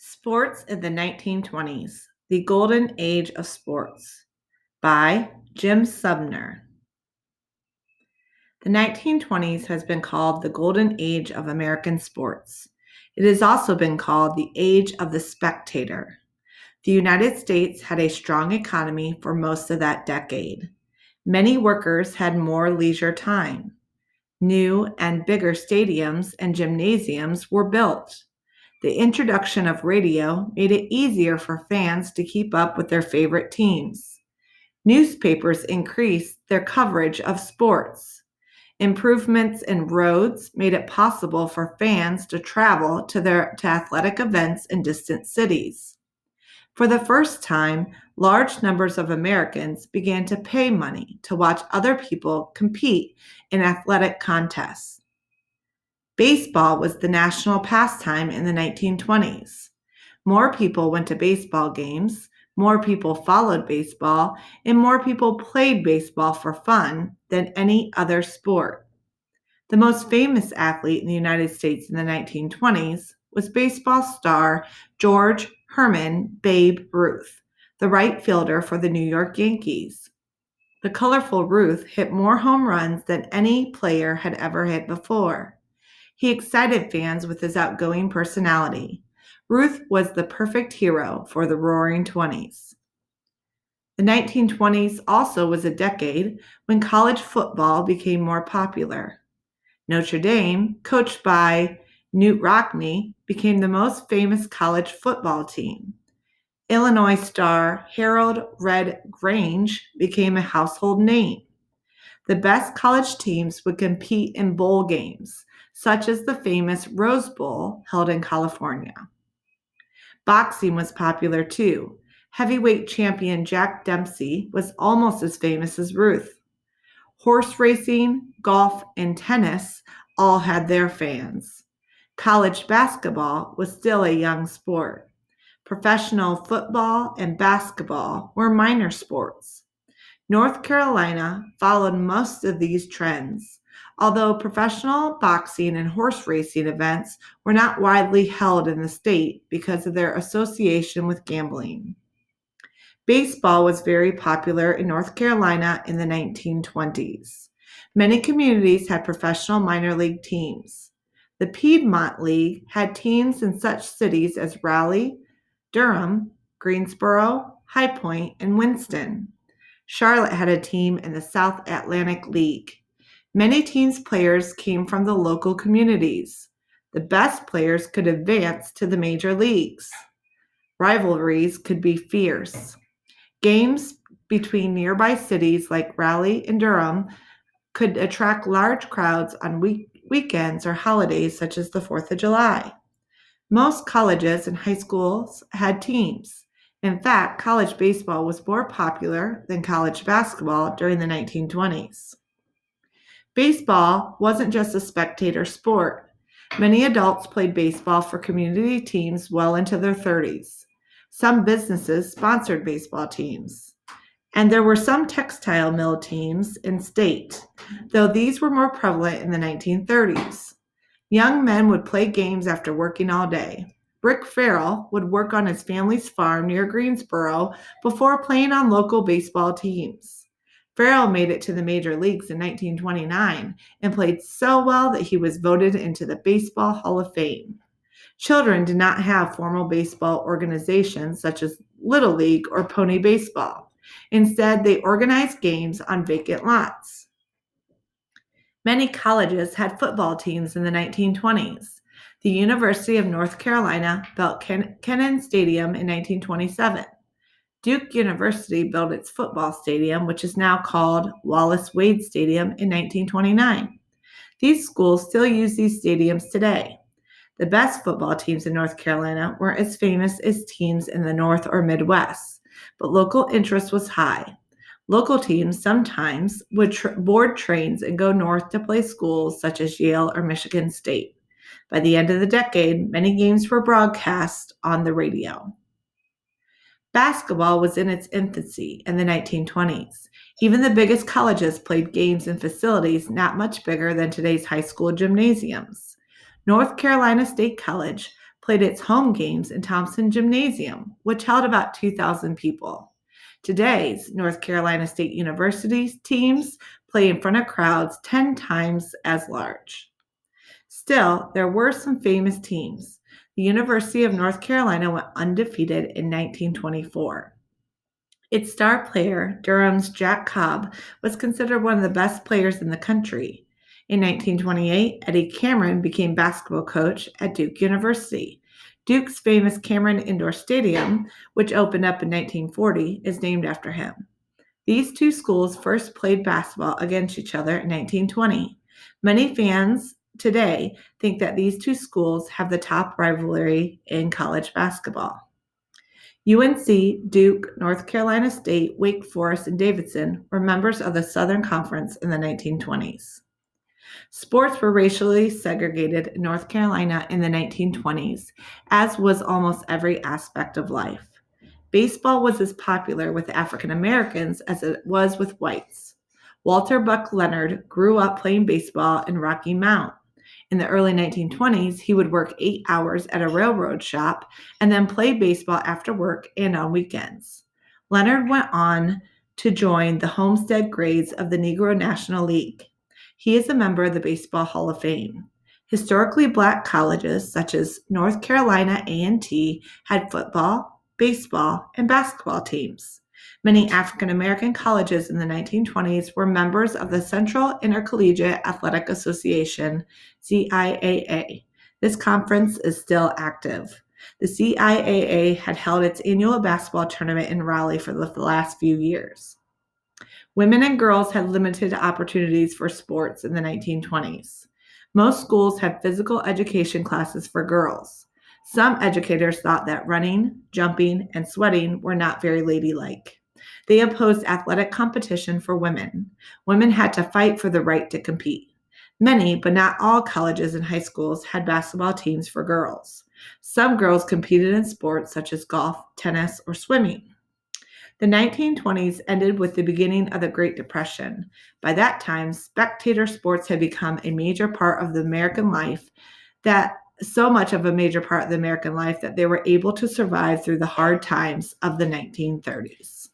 Sports in the 1920s, The Golden Age of Sports by Jim Sumner. The 1920s has been called the Golden Age of American sports. It has also been called the Age of the Spectator. The United States had a strong economy for most of that decade. Many workers had more leisure time. New and bigger stadiums and gymnasiums were built. The introduction of radio made it easier for fans to keep up with their favorite teams. Newspapers increased their coverage of sports. Improvements in roads made it possible for fans to travel to athletic events in distant cities. For the first time, large numbers of Americans began to pay money to watch other people compete in athletic contests. Baseball was the national pastime in the 1920s. More people went to baseball games, more people followed baseball, and more people played baseball for fun than any other sport. The most famous athlete in the United States in the 1920s was baseball star George Herman Babe Ruth, the right fielder for the New York Yankees. The colorful Ruth hit more home runs than any player had ever hit before. He excited fans with his outgoing personality. Ruth was the perfect hero for the Roaring Twenties. The 1920s also was a decade when college football became more popular. Notre Dame, coached by Knute Rockne, became the most famous college football team. Illinois star Harold "Red" Grange became a household name. The best college teams would compete in bowl games, such as the famous Rose Bowl held in California. Boxing was popular too. Heavyweight champion Jack Dempsey was almost as famous as Ruth. Horse racing, golf, and tennis all had their fans. College basketball was still a young sport. Professional football and basketball were minor sports. North Carolina followed most of these trends, although professional boxing and horse racing events were not widely held in the state because of their association with gambling. Baseball was very popular in North Carolina in the 1920s. Many communities had professional minor league teams. The Piedmont League had teams in such cities as Raleigh, Durham, Greensboro, High Point, and Winston. Charlotte had a team in the South Atlantic League. Many teams' players came from the local communities. The best players could advance to the major leagues. Rivalries could be fierce. Games between nearby cities like Raleigh and Durham could attract large crowds on weekends or holidays such as the 4th of July. Most colleges and high schools had teams. In fact, college baseball was more popular than college basketball during the 1920s. Baseball wasn't just a spectator sport. Many adults played baseball for community teams well into their 30s. Some businesses sponsored baseball teams. And there were some textile mill teams in state, though these were more prevalent in the 1930s. Young men would play games after working all day. Rick Farrell would work on his family's farm near Greensboro before playing on local baseball teams. Farrell made it to the major leagues in 1929 and played so well that he was voted into the Baseball Hall of Fame. Children did not have formal baseball organizations such as Little League or Pony Baseball. Instead, they organized games on vacant lots. Many colleges had football teams in the 1920s. The University of North Carolina built Kenan Stadium in 1927. Duke University built its football stadium, which is now called Wallace Wade Stadium, in 1929. These schools still use these stadiums today. The best football teams in North Carolina weren't as famous as teams in the North or Midwest, but local interest was high. Local teams sometimes would board trains and go north to play schools such as Yale or Michigan State. By the end of the decade, many games were broadcast on the radio. Basketball was in its infancy in the 1920s. Even the biggest colleges played games in facilities not much bigger than today's high school gymnasiums. North Carolina State College played its home games in Thompson Gymnasium, which held about 2,000 people. Today's North Carolina State University's teams play in front of crowds 10 times as large. Still, there were some famous teams. The University of North Carolina went undefeated in 1924. Its star player, Durham's Jack Cobb, was considered one of the best players in the country. In 1928, Eddie Cameron became basketball coach at Duke University. Duke's famous Cameron Indoor Stadium, which opened up in 1940, is named after him. These two schools first played basketball against each other in 1920. Many fans today think that these two schools have the top rivalry in college basketball. UNC, Duke, North Carolina State, Wake Forest, and Davidson were members of the Southern Conference in the 1920s. Sports were racially segregated in North Carolina in the 1920s, as was almost every aspect of life. Baseball was as popular with African Americans as it was with whites. Walter Buck Leonard grew up playing baseball in Rocky Mount. In the early 1920s, he would work 8 hours at a railroad shop and then play baseball after work and on weekends. Leonard went on to join the Homestead Grades of the Negro National League. He is a member of the Baseball Hall of Fame. Historically black colleges such as North Carolina A&T had football, baseball, and basketball teams. Many African American colleges in the 1920s were members of the Central Intercollegiate Athletic Association, CIAA. This conference is still active. The CIAA had held its annual basketball tournament in Raleigh for the last few years. Women and girls had limited opportunities for sports in the 1920s. Most schools had physical education classes for girls. Some educators thought that running, jumping, and sweating were not very ladylike. They opposed athletic competition for women. Women had to fight for the right to compete. Many, but not all colleges and high schools had basketball teams for girls. Some girls competed in sports such as golf, tennis, or swimming. The 1920s ended with the beginning of the Great Depression. By that time, spectator sports had become a major part of the American life that they were able to survive through the hard times of the 1930s.